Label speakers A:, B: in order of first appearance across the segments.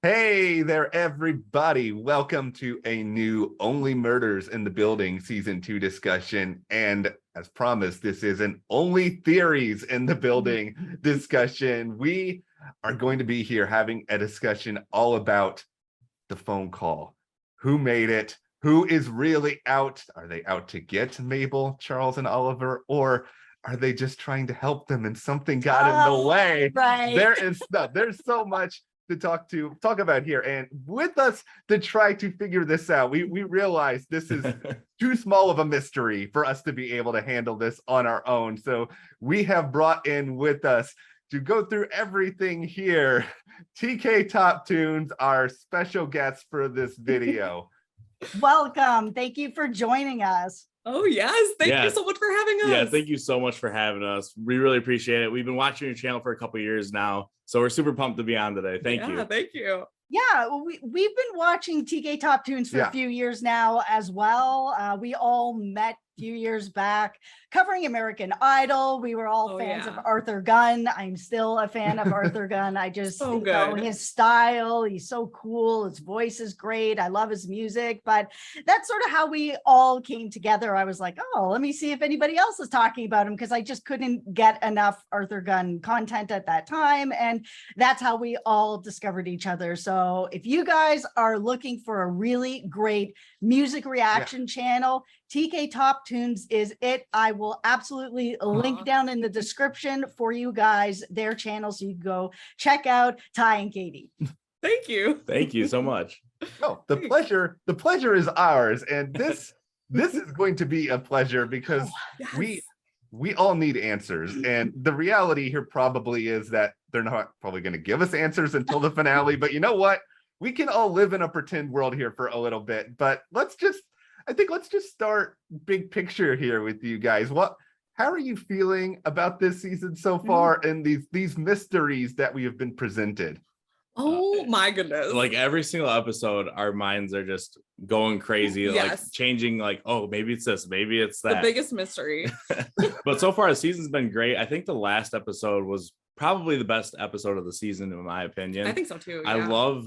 A: Hey there, everybody. Welcome to a new Only Murders in the Building Season 2 discussion. And as promised, this is an Only Theories in the Building discussion. We are going to be here having a discussion all about the phone call. Who made it? Who is really out? Are they out to get Mabel, Charles, and Oliver? Or are they just trying to help them and something got in the way?
B: Right.
A: There's so much to talk about here, and with us to try to figure this out. We realize this is too small of a mystery for us to be able to handle this on our own. So we have brought in with us to go through everything here, TK Top Tunes, our special guest for this video.
B: Welcome. Thank you for joining us.
C: Oh, yes. Thank you so much for having us.
D: Yeah, thank you so much for having us. We really appreciate it. We've been watching your channel for a couple of years now, so we're super pumped to be on today. Thank you.
C: Thank you.
B: Yeah, well, we've been watching TK Top Tunes for a few years now as well. We all met a few years back covering American Idol. We were all fans of Arthur Gunn. I'm still a fan of Arthur Gunn. I just know his style. He's so cool. His voice is great. I love his music. But that's sort of how we all came together. I was like, oh, let me see if anybody else is talking about him, because I just couldn't get enough Arthur Gunn content at that time. And that's how we all discovered each other. So if you guys are looking for a really great music reaction channel, TK Top Tunes is it. I will absolutely link down in the description for you guys their channel, so you can go check out Ty and Katie.
C: Thank you.
D: Thank you so much.
A: Oh, the pleasure is ours, and this is going to be a pleasure because we all need answers, and the reality here probably is that they're not probably going to give us answers until the finale. But you know what? We can all live in a pretend world here for a little bit, but let's just start big picture here with you guys. How are you feeling about this season so far and these mysteries that we have been presented?
C: Oh my goodness.
D: Like every single episode, our minds are just going crazy, like changing, like, oh, maybe it's this, maybe it's that.
C: The biggest mystery.
D: But so far the season's been great. I think the last episode was probably the best episode of the season, in my opinion.
C: I think so too.
D: I love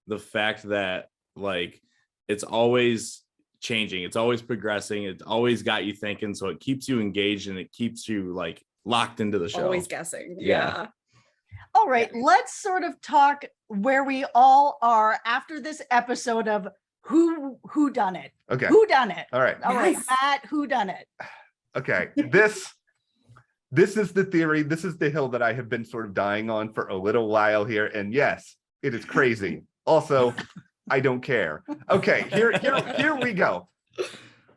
D: the fact that like it's always changing, it's always progressing, it's always got you thinking, so it keeps you engaged and it keeps you like locked into the show.
C: Always guessing.
B: All right, let's sort of talk where we all are after this episode of who done it.
A: Okay.
B: Who done it?
A: All right,
B: Matt, who done it?
A: Okay, this is the theory. This is the hill that I have been sort of dying on for a little while here, and yes, it is crazy. Also, I don't care. Okay, here we go.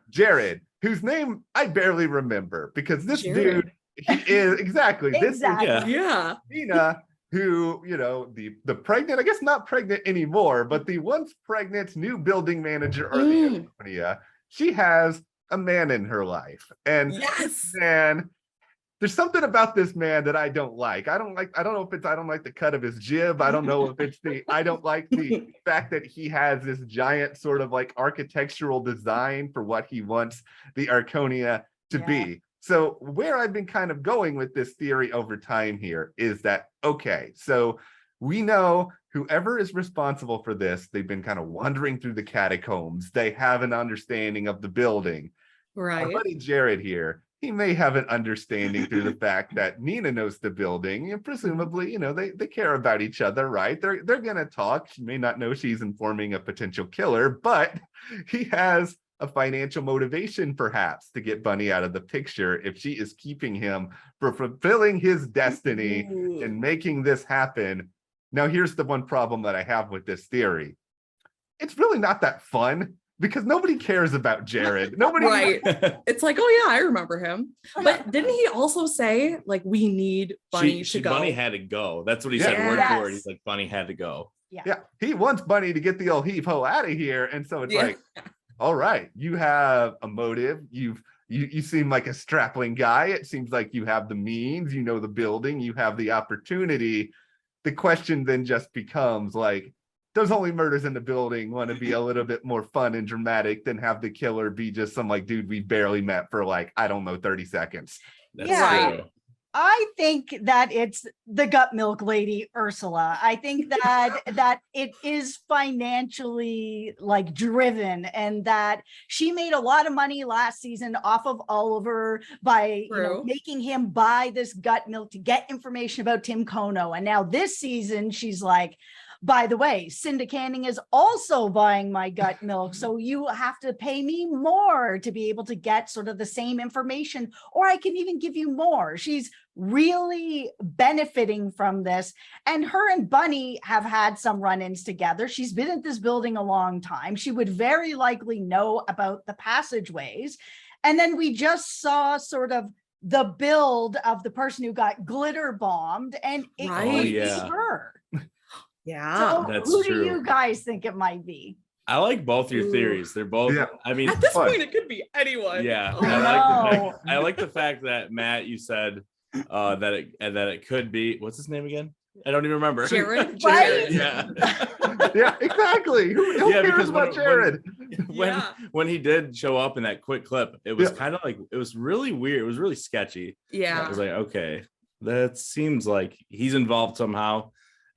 A: Jared, whose name I barely remember, because this dude, he is exactly. Nina, who, you know, the pregnant, I guess not pregnant anymore, but the once pregnant new building manager or the Antonia, she has a man in her life, and man, there's something about this man that I don't like. I don't know if it's I don't like the cut of his jib. I don't know if it's I don't like the fact that he has this giant sort of like architectural design for what he wants the Arconia to be. So where I've been kind of going with this theory over time here is that, okay, so we know whoever is responsible for this, they've been kind of wandering through the catacombs. They have an understanding of the building.
C: Right.
A: Our buddy Jared here, he may have an understanding through the fact that Nina knows the building, and presumably, you know, they care about each other, right? They're gonna talk. She may not know she's informing a potential killer, but he has a financial motivation perhaps to get Bunny out of the picture if she is keeping him for fulfilling his destiny and making this happen. Now, here's the one problem that I have with this theory. It's really not that fun, because nobody cares about Jared. Nobody.
C: It's like, oh yeah, I remember him. But didn't he also say like we need Bunny to go?
D: Bunny had to go. That's what he said word for word. He's like, Bunny had to go.
A: Yeah. He wants Bunny to get the old heave-ho out of here. And so it's like, all right, you have a motive. You seem like a strapping guy. It seems like you have the means, you know the building, you have the opportunity. The question then just becomes like, does Only Murders in the Building want to be a little bit more fun and dramatic than have the killer be just some like dude we barely met for like, I don't know, 30 seconds?
D: That's true.
B: I think that it's the gut milk lady, Ursula. I think that it is financially like driven, and that she made a lot of money last season off of Oliver by making him buy this gut milk to get information about Tim Kono. And now this season, she's like, by the way, Cinda Canning is also buying my gut milk. So you have to pay me more to be able to get sort of the same information, or I can even give you more. She's really benefiting from this. And her and Bunny have had some run-ins together. She's been at this building a long time. She would very likely know about the passageways. And then we just saw sort of the build of the person who got glitter bombed, and it could be her.
C: Yeah,
B: so
D: that's
B: who
D: true.
B: do you guys think it might be?
D: I like both your theories. They're both, I mean,
C: at this point, it could be anyone.
D: Yeah. I like the fact that Matt, you said that it could be, what's his name again? I don't even remember.
C: Jared.
B: Right?
D: Yeah.
A: Yeah, exactly. Who cares
D: because
A: about Jared?
D: When he did show up in that quick clip, it was kind of like, it was really weird. It was really sketchy.
C: Yeah.
D: I was like, okay, that seems like he's involved somehow.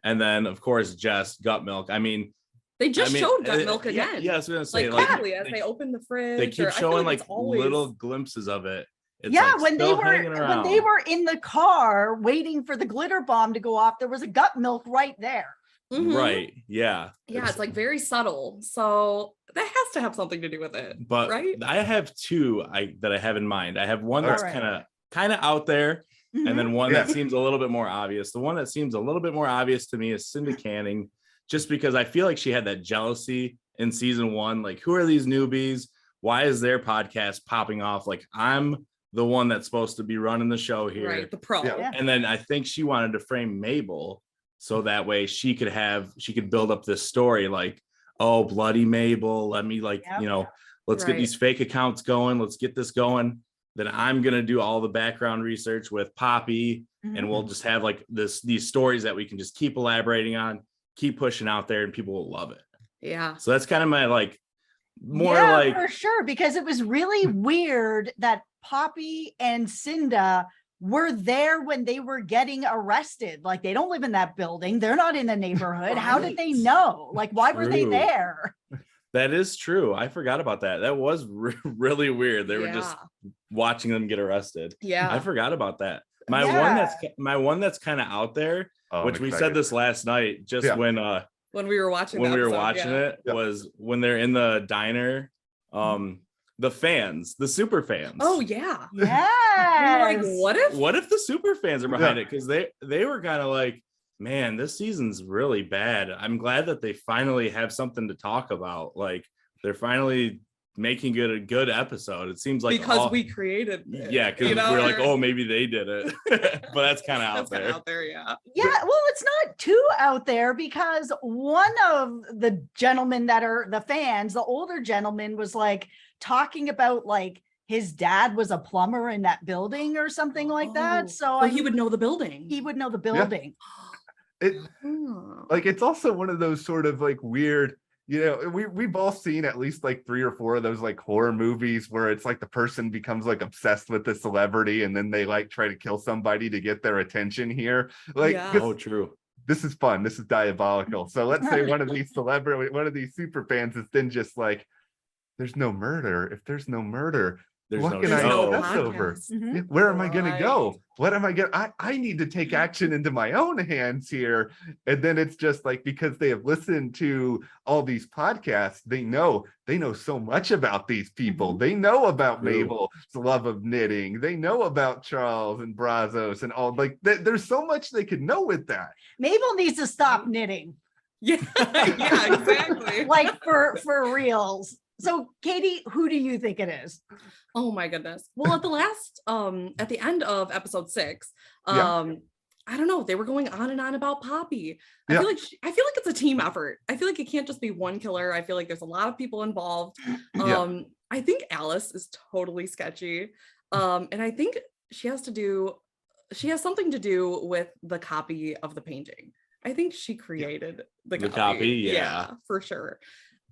D: And then, of course, Jess, gut milk. I mean,
C: they just showed gut milk again.
D: Yeah, I was gonna say,
C: like quickly as they open the fridge.
D: They keep showing like
C: always...
D: little glimpses of it. It's
B: when they were in the car waiting for the glitter bomb to go off, there was a gut milk right there.
C: Mm-hmm.
D: Right. Yeah.
C: It's like very subtle. So that has to have something to do with it.
D: But
C: right?
D: I have two that I have in mind. I have one that's kind of out there.
B: Mm-hmm.
D: And then one that seems a little bit more obvious. The one that seems a little bit more obvious to me is Cinda Canning, just because I feel like she had that jealousy in season 1. Like, who are these newbies? Why is their podcast popping off? Like, I'm the one that's supposed to be running the show here.
C: Right, the pro.
B: Yeah.
D: And then I think she wanted to frame Mabel so that way she could build up this story like, oh, bloody Mabel. Let me let's get these fake accounts going. Let's get this going. Then I'm going to do all the background research with Poppy, and we'll just have like these stories that we can just keep elaborating on, keep pushing out there, and people will love it.
C: Yeah.
D: So that's kind of my
B: for sure, because it was really weird that Poppy and Cinda were there when they were getting arrested. Like, they don't live in that building. They're not in the neighborhood. Right. How did they know? Like, why were they there?
D: That is true. I forgot about that. That was really weird. They were just watching them get arrested.
C: Yeah.
D: I forgot about that. My one that's kind of out there, which we said this last night, just when
C: we were watching
D: it was when they're in the diner, the fans, the super fans.
C: Oh yeah.
B: Yes.
C: Like,
D: what if the super fans are behind it? Because they were kind of like, man, this season's really bad. I'm glad that they finally have something to talk about. Like, they're finally making a good episode. It seems like
C: because we created it.
D: Yeah, because we're like, oh, maybe they did it. But that's kind of out there.
B: Yeah, well, it's not too out there, because one of the gentlemen that are the fans, the older gentleman, was like talking about like his dad was a plumber in that building or something like that. So
C: he would know the building.
B: He would know the building.
A: It's also one of those sort of like weird, we've all seen at least like 3 or 4 of those like horror movies where it's like the person becomes like obsessed with the celebrity and then they like try to kill somebody to get their attention here.
D: True.
A: This is fun. This is diabolical. So let's say one of these super fans is then just like, there's no murder. If there's no murder, what can I obsess over?
B: Mm-hmm.
A: Where am I going to go? What am I going to? I need to take action into my own hands here. And then it's just like, because they have listened to all these podcasts, they know so much about these people. They know about Mabel's love of knitting. They know about Charles and Brazos and all. Like, there's so much they could know with that.
B: Mabel needs to stop knitting.
C: Yeah, exactly.
B: Like for reals. So, Katie, who do you think it is?
C: Oh my goodness. Well, at the end of episode 6, I don't know, they were going on and on about Poppy. I feel like it's a team effort. I feel like it can't just be one killer. I feel like there's a lot of people involved. I think Alice is totally sketchy. And I think she has something to do with the copy of the painting. I think she created the copy.
D: Yeah,
C: for sure.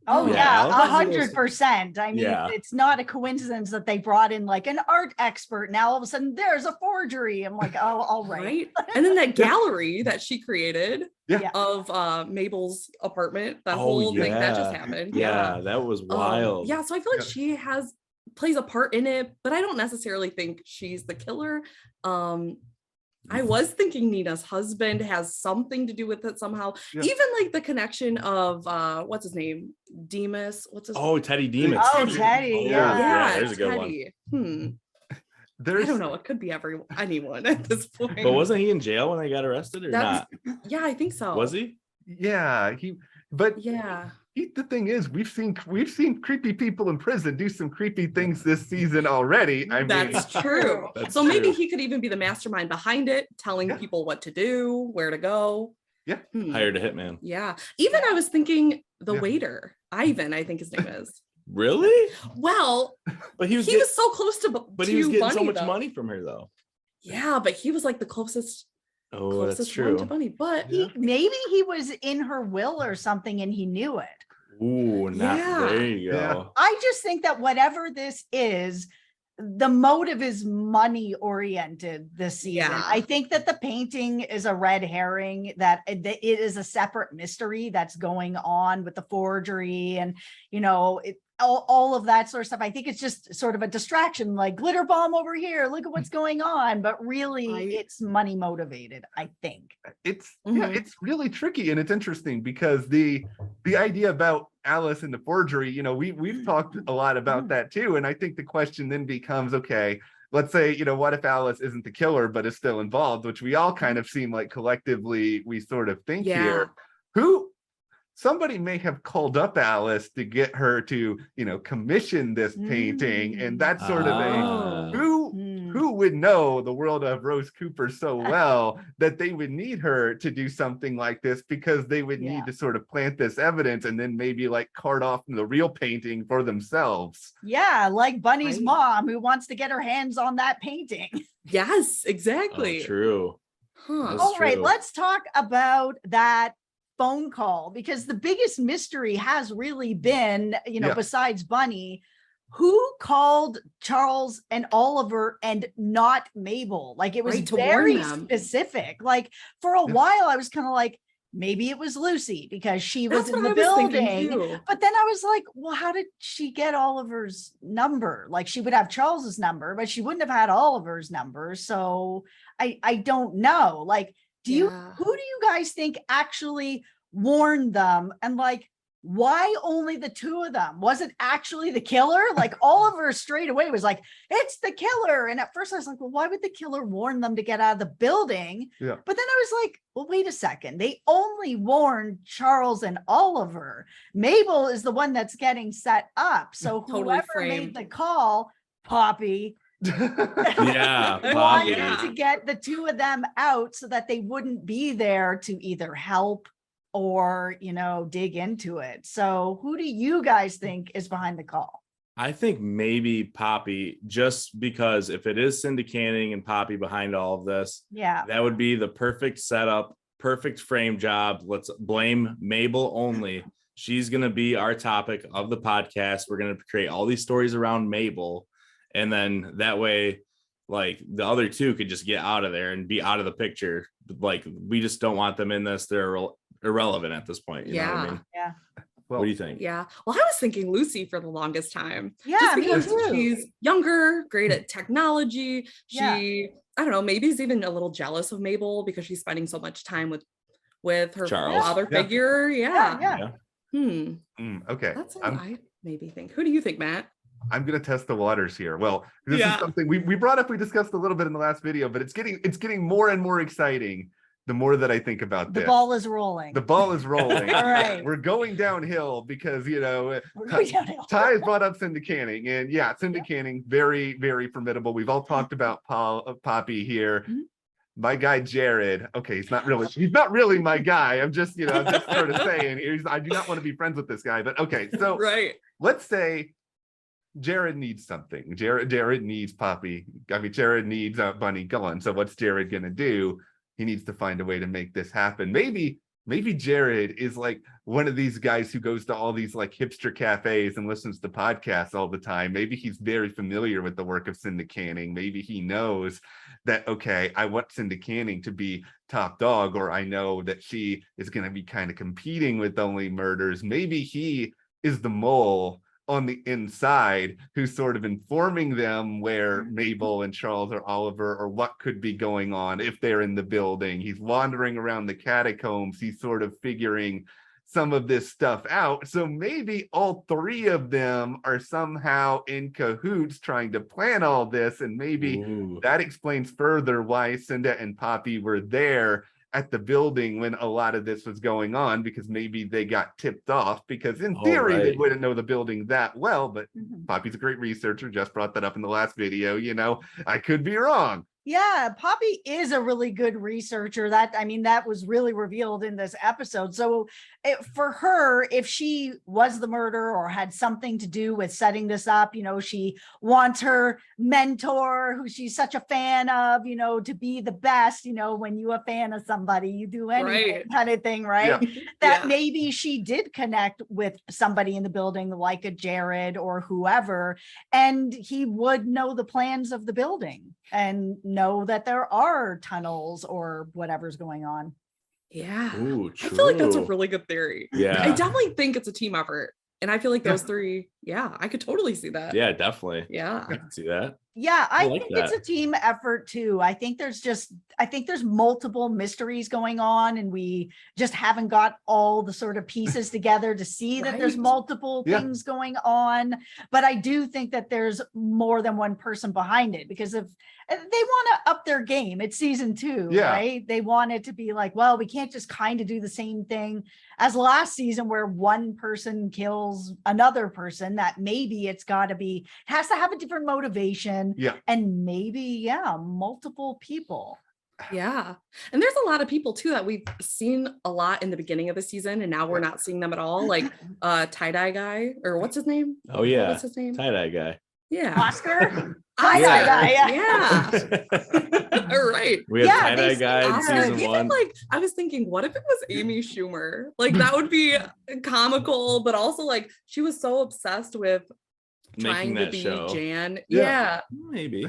B: Oh
D: Yeah,
B: yeah,
D: Alex is
B: 100%. I mean,
D: Yeah.
B: it's not a coincidence that they brought in like an art expert. Now all of a sudden there's a forgery. I'm like, oh, all right.
C: Right. And then that gallery that she created
A: Yeah.
C: of Mabel's apartment, that
D: Oh,
C: whole thing that just
D: yeah.
C: happened.
D: Yeah, that was wild.
C: Yeah, so I feel like
A: Yeah.
C: she plays a part in it, but I don't necessarily think she's the killer. I was thinking Nina's husband has something to do with it somehow.
A: Yeah.
C: Even like the connection of what's his name? Demas. What's his
D: Oh, Teddy Demas.
B: Oh, Teddy,
D: Oh,
B: yeah.
D: yeah, there's a good one.
C: Teddy. I
A: There's
C: don't know. It could be anyone at this point.
D: But wasn't he in jail when they got arrested or not?
C: Yeah, I think so.
D: Was he?
A: yeah,
C: Yeah.
A: the thing is, we've seen creepy people in prison do some creepy things this season already. I mean,
C: That's true.
D: That's
C: So maybe
D: true.
C: he could even be the mastermind behind it, telling
A: Yeah.
C: people what to do, where to go.
A: Yeah.
D: Hired a hitman.
C: Yeah. Even I was thinking the
A: Yeah.
C: waiter, Ivan, I think his name is.
D: Really?
C: Well,
D: But
C: he was so close to
D: but he was getting
C: Bunny,
D: so much
C: though.
D: money from her though.
C: Yeah, but he was like the closest
D: Oh, that's
C: one
D: true.
C: to Bunny. But
B: Maybe he was in her will or something and he knew it.
D: Ooh,
C: Yeah.
D: there you go.
A: Yeah.
B: I just think that whatever this is, the motive is money oriented this season.
C: Yeah.
B: I think that the painting is a red herring, that it is a separate mystery that's going on with the forgery and, all of that sort of stuff. I think it's just sort of a distraction, like glitter bomb over here. Look at what's going on. But really,
C: Right.
B: it's money motivated, I think.
A: it's
C: Mhm.
A: it's really tricky and it's interesting because the idea about Alice and the forgery, we've talked a lot about that too. And I think the question then becomes, okay, let's say, what if Alice isn't the killer but is still involved, which we all kind of seem like collectively we sort of think
C: Yeah.
A: here. Somebody may have called up Alice to get her to, commission this painting, and that's sort of
D: Ah.
A: who would know the world of Rose Cooper so well that they would need her to do something like this, because they would need
B: Yeah.
A: to sort of plant this evidence and then maybe like cart off the real painting for themselves.
B: Yeah, like Bunny's
C: Right.
B: mom who wants to get her hands on that painting.
C: yes,
D: Oh,
C: exactly.
D: true.
C: Huh.
D: That's
B: All right,
D: true.
B: let's talk about that phone call, because the biggest mystery has really been,
A: Yeah.
B: besides Bunny, who called Charles and Oliver and not Mabel. Like it was
C: Right, to warn
B: very
C: them.
B: specific. Like for a
A: Yeah.
B: while, I was kind of like, maybe it was Lucy because she was
C: That's
B: in
C: what
B: the
C: I was thinking
B: building.
C: too.
B: But then I was like, well, how did she get Oliver's number? Like she would have Charles's number, but she wouldn't have had Oliver's number. So I don't know. Like,
C: Yeah.
B: who do you guys think actually warned them? And like, why only the two of them? Was it actually the killer? Like Oliver straight away was like, it's the killer. And at first I was like, well, why would the killer warn them to get out of the building?
A: Yeah.
B: But then I was like, well, wait a second. They only warned Charles and Oliver. Mabel is the one that's getting set up. So
C: Totally
B: whoever
C: framed.
B: made the call, Poppy,
D: Yeah,
B: wanted
D: Poppy.
B: to get the two of them out so that they wouldn't be there to either help or, dig into it. So who do you guys think is behind the call?
D: I think maybe Poppy, just because if it is Cindy Canning and Poppy behind all of this,
B: Yeah.
D: that would be the perfect setup, perfect frame job. Let's blame Mabel only. She's going to be our topic of the podcast. We're going to create all these stories around Mabel. And then that way, like the other two could just get out of there and be out of the picture. Like we just don't want them in this. They're irrelevant at this point. You know what I mean?
B: Yeah.
A: Well,
D: What do you think?
C: Yeah. Well, I was thinking Lucy for the longest time.
B: Yeah,
C: Just
B: me
C: because
B: too.
C: she's younger, great at technology.
B: Yeah.
C: She, I don't know, maybe is even a little jealous of Mabel because she's spending so much time with her
D: Charles.
C: father
A: Yeah.
C: figure.
B: Yeah.
C: Yeah.
A: Okay.
C: That's what
A: I'm-
C: I maybe think. Who do you think, Matt?
A: I'm going to test the waters here. Well, this
C: Yeah.
A: is something we discussed a little bit in the last video, but it's getting more and more exciting the more that I think about
B: The
A: this.
B: ball is rolling.
A: The ball is rolling.
B: All right.
A: We're going downhill because,
B: We're going downhill.
A: Ty has brought up Cindy Canning, and yeah, Cindy Canning, very, very formidable. We've all talked about Poppy here.
B: Mhm.
A: My guy Jared. Okay, he's not really my guy. I'm just sort of saying. I do not want to be friends with this guy, but okay. So
C: Right.
A: let's say Jared needs something. Jared needs Poppy. I mean, Jared needs Bunny gone. So what's Jared gonna do? He needs to find a way to make this happen. Maybe maybe Jared is like one of these guys who goes to all these like hipster cafes and listens to podcasts all the time. Maybe he's very familiar with the work of Cinda Canning. Maybe he knows that, okay, I want Cinda Canning to be top dog, or I know that she is going to be kind of competing with Only Murders. Maybe he is the mole on the inside who's sort of informing them where Mabel and Charles or Oliver or what could be going on if they're in the building. He's wandering around the catacombs. He's sort of figuring some of this stuff out. So maybe all three of them are somehow in cahoots trying to plan all this. And maybe that explains further why Cinda and Poppy were there at the building when a lot of this was going on, because maybe they got tipped off, because in theory they wouldn't know the building that well, but Poppy's a great researcher. Just brought that up in the last video. You know, I could be wrong.
B: Yeah, Poppy is a really good researcher. That was really revealed in this episode. So for her, if she was the murderer or had something to do with setting this up, you know, she wants her mentor, who she's such a fan of, you know, to be the best. You know, when you're a fan of somebody, you do anything kind of thing, right?
A: Yeah.
B: That maybe she did connect with somebody in the building like a Jared or whoever, and he would know the plans of the building and know that there are tunnels or whatever's going on.
C: Yeah.
D: Ooh,
C: I feel like that's a really good theory.
D: Yeah.
C: I definitely think it's a team effort. And I feel like those three, I could totally see that.
D: Yeah, definitely.
C: Yeah.
D: I can see that.
B: Yeah, I
D: like
B: think it's a team effort too. I think there's multiple mysteries going on, and we just haven't got all the sort of pieces together to see that there's multiple things going on. But I do think that there's more than one person behind it, because if they want to up their game, it's season 2, right? They want it to be like, well, we can't just kind of do the same thing as last season where one person kills another person. That maybe it has to have a different motivation. And maybe, multiple people.
C: Yeah. And there's a lot of people too that we've seen a lot in the beginning of the season, and now we're not seeing them at all. Like tie-dye guy, or what's his name?
D: Oh yeah.
C: What's his name?
D: Tie-dye guy.
C: Yeah.
B: Oscar? Tie-dye guy.
C: Yeah. All right.
D: We have tie-dye guy in season
C: Even
D: 1.
C: like, I was thinking, what if it was Amy Schumer? Like, that would be comical, but also like she was so obsessed with trying to be
D: show.
C: Jan. Yeah.
D: Maybe.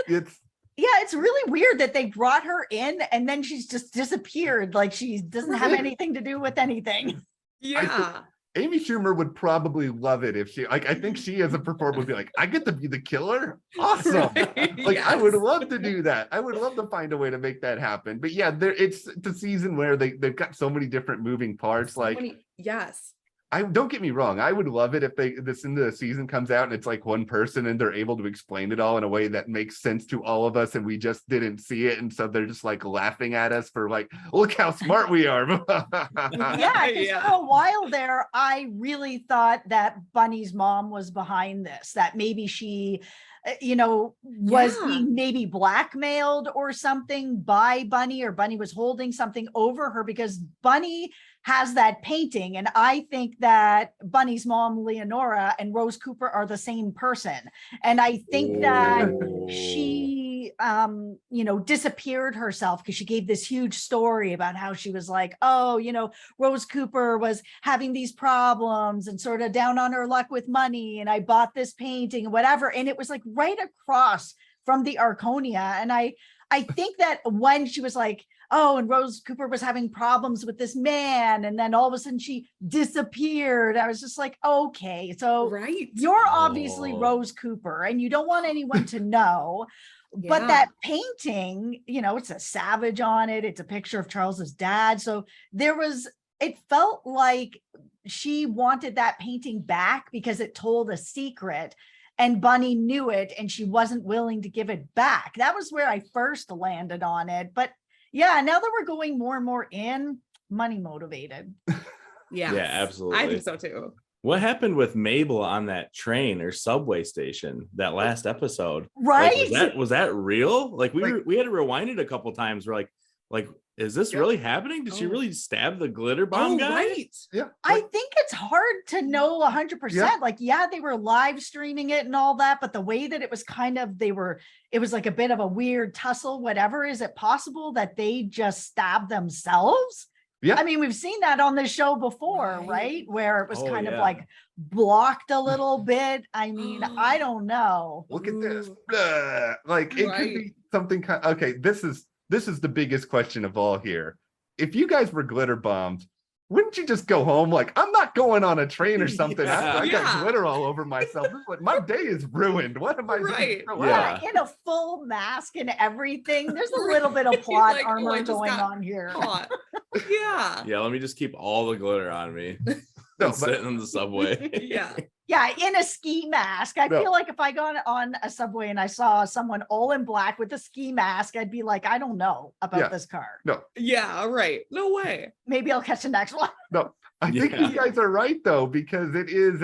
B: It's really weird that they brought her in and then she's just disappeared. Like she doesn't have anything to do with anything.
C: Yeah.
A: Amy Schumer would probably love it if she, like, I think she as a performer would be like, I get to be the killer. Awesome. I would love to do that. I would love to find a way to make that happen. But yeah, it's the season where they've got so many different moving parts.
C: Yes.
A: Don't get me wrong. I would love it if this into the season comes out and it's like one person and they're able to explain it all in a way that makes sense to all of us, and we just didn't see it, and so they're just like laughing at us for like, look how smart we are.
B: For a while there, I really thought that Bunny's mom was behind this. That maybe she, was being maybe blackmailed or something by Bunny, or Bunny was holding something over her, because Bunny has that painting. And I think that Bunny's mom, Leonora, and Rose Cooper are the same person. And I think that she, disappeared herself because she gave this huge story about how she was like, Rose Cooper was having these problems and sort of down on her luck with money. And I bought this painting, whatever. And it was like right across from the Arconia. And I think that when she was like, and Rose Cooper was having problems with this man, and then all of a sudden she disappeared, I was just like, okay, so you're obviously Rose Cooper and you don't want anyone to know. But that painting, it's a savage on it. It's a picture of Charles's dad. So it felt like she wanted that painting back because it told a secret. And Bunny knew it, and she wasn't willing to give it back. That was where I first landed on it. But yeah, now that we're going more and more in, money motivated.
C: Yeah,
D: absolutely.
C: I think so too.
D: What happened with Mabel on that train or subway station that last episode?
B: Right?
D: Like, was that real? Like we had to rewind it a couple times. We're like, is this really happening? Did she really stab the glitter bomb guy?
C: Right.
A: Yeah.
B: I think it's hard to know 100%.
A: Yeah.
B: Like, they were live streaming it and all that, but the way that it was it was like a bit of a weird tussle, whatever. Is it possible that they just stabbed themselves?
A: Yeah.
B: I mean, we've seen that on the show before, right? Where it was
D: Oh,
B: kind of
D: yeah.
B: like blocked a little bit. I mean, I don't know.
A: Look at this.
C: Ooh.
A: Blah. Like it could be something kind. Okay, this is the biggest question of all here. If you guys were glitter bombed, wouldn't you just go home? Like, I'm not going on a train or something. I got
C: Yeah.
A: glitter all over myself. This is what my day is ruined. What am I doing?
C: Right.
A: So
D: Yeah.
B: In a full mask and everything. There's a little bit of plot
C: Like, oh, I
B: armor
C: just
B: going
C: got
B: on here.
C: Caught. Yeah.
D: Yeah, let me just keep all the glitter on me.
A: No,
D: And sitting in the subway.
C: Yeah.
B: Yeah, in a ski mask. I
A: No.
B: feel like if I got on a subway and I saw someone all in black with a ski mask, I'd be like, I don't know about
A: Yeah.
B: this car.
C: Yeah. Right. No way.
B: Maybe I'll catch the next one.
A: I think
D: Yeah.
A: you guys are right though, because it is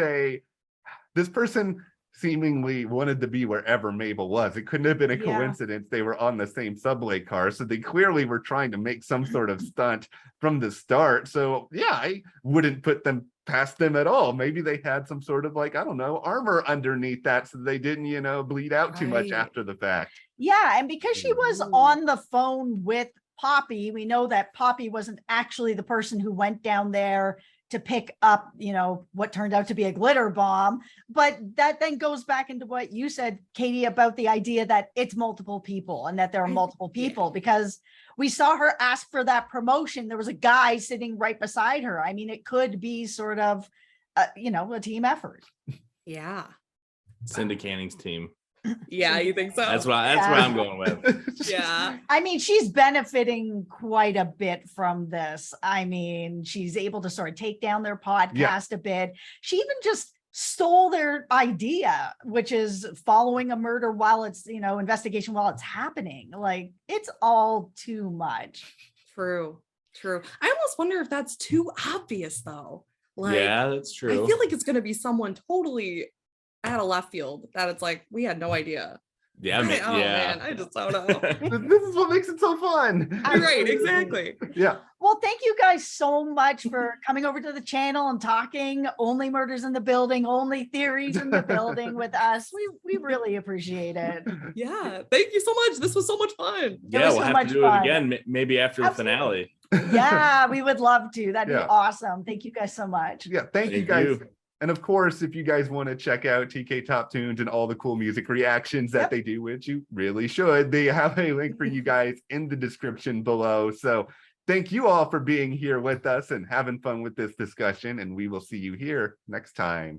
A: this person seemingly wanted to be wherever Mabel was. It couldn't have been a
B: Yeah.
A: coincidence they were on the same subway car. So they clearly were trying to make some sort of stunt from the start. So yeah, I wouldn't put them past them at all. Maybe they had some sort of like, I don't know, armor underneath that so they didn't, bleed out too much
C: Right.
A: after the fact.
B: Yeah, and because she was
C: Ooh.
B: on the phone with Poppy, we know that Poppy wasn't actually the person who went down there to pick up, what turned out to be a glitter bomb. But that then goes back into what you said, Katie, about the idea that it's multiple people and that there are multiple people, because we saw her ask for that promotion. There was a guy sitting right beside her. I mean, it could be sort of, a team effort.
C: Yeah.
D: Cindy Canning's team.
C: Yeah. You think so?
D: That's what I'm going with.
C: Yeah.
B: I mean, she's benefiting quite a bit from this. I mean, she's able to sort of take down their podcast a bit. She even just stole their idea, which is following a murder while it's, investigation while it's happening. Like, it's all too much.
C: True. I almost wonder if that's too obvious though. Like,
D: Yeah, that's true.
C: I feel like it's going to be someone totally out of left field that it's like, we had no idea.
D: Yeah,
C: Man, I just don't know.
A: This is what makes it so fun.
C: Right, exactly.
A: Yeah.
B: Well, thank you guys so much for coming over to the channel and talking only murders in the building, only theories in the building with us. We really appreciate it.
C: Yeah. Thank you so much. This was so much fun.
D: Yeah,
B: was
D: we'll
B: so
D: have
B: much
D: to do
B: fun.
D: it again, maybe after the
B: Absolutely.
D: finale.
B: Yeah, we would love to. That'd
A: Yeah.
B: be awesome. Thank you guys so much.
A: Yeah, thank you
D: Thank
A: guys.
D: you.
A: And of course, if you guys want to check out TK Top Tunes and all the cool music reactions that
B: Yep.
A: they do, which you really should, they have a link for you guys in the description below. So thank you all for being here with us and having fun with this discussion. And we will see you here next time.